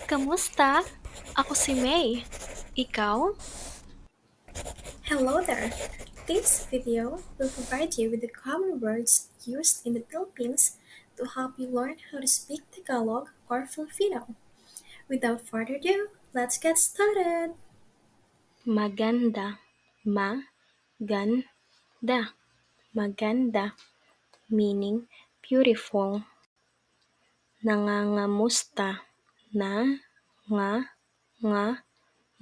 Kamusta? Ako si May. Ikaw? Hello there! This video will provide you with the common words used in the Philippines to help you learn how to speak Tagalog or Filipino. Without further ado, let's get started! Maganda. Maganda. Maganda. Meaning beautiful. Nangangamusta. Na nga nga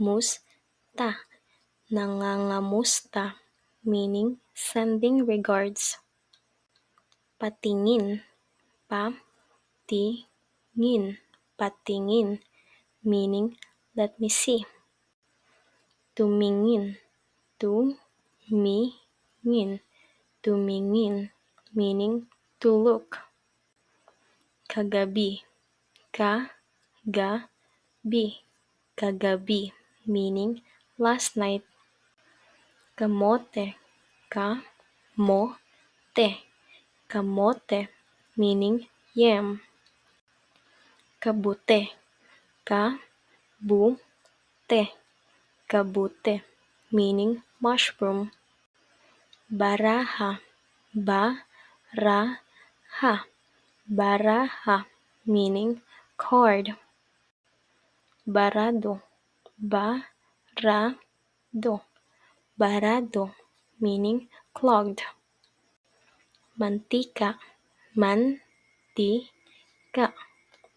musta. Nangangamusta. Meaning sending regards. Patingin. Patingin. Patingin. Meaning let me see. Tumingin. Tumingin. Tumingin. Meaning to look. Kagabi. Kagabi. Kagabi. Meaning last night. Kamote. Kamote. Kamote. Meaning yam. Kabute. Kabute. Kabute. Meaning mushroom. Baraha. Baraha. Baraha. Meaning card. Barado. Barado. Barado. Meaning clogged. Mantika. Mantika.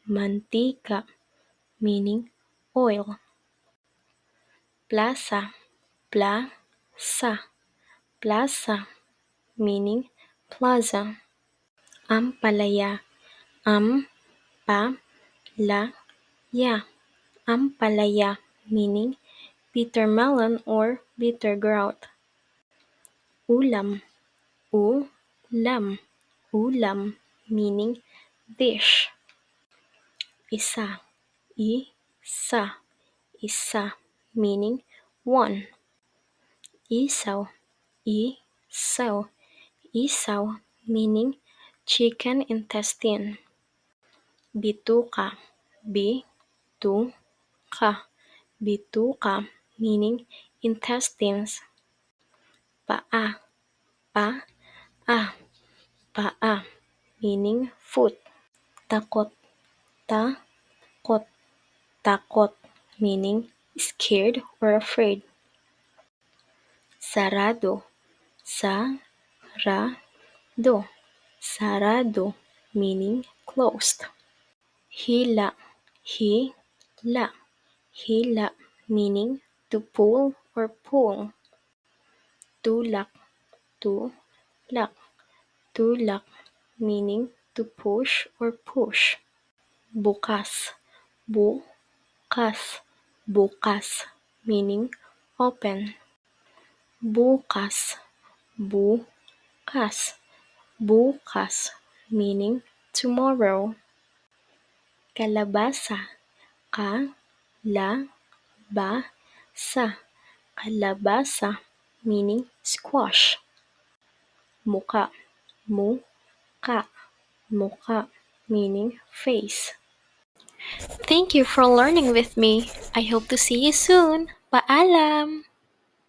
Mantika. Meaning oil. Plaza. Plaza. Plaza. Meaning plaza. Ampalaya. Ampalaya. Ampalaya. Meaning bitter melon or bitter grout. Ulam. Ulam. Ulam. Meaning dish. Isa. Isa. Isa. Meaning one. Isaw. Isaw. Isaw. Meaning chicken intestine. Bituka. Bituka. Bituka. Meaning intestines. Paa. Paa. Paa. Meaning foot. Takot. Takot. Takot. Meaning scared or afraid. Sarado. Sarado. Sarado. Meaning closed. Hila. Hila. Hila. Meaning to pull or pull. Tulak. Tulak. Tulak. Meaning to push or push. Bukas. Bukas. Bukas. Meaning open. Bukas. Bukas. Bukas. Meaning tomorrow. Kalabasa. Kalabasa. Kalabasa. Meaning squash. Muka. Muka. Muka. Meaning face. Thank you for learning with me. I hope to see you soon. Paalam!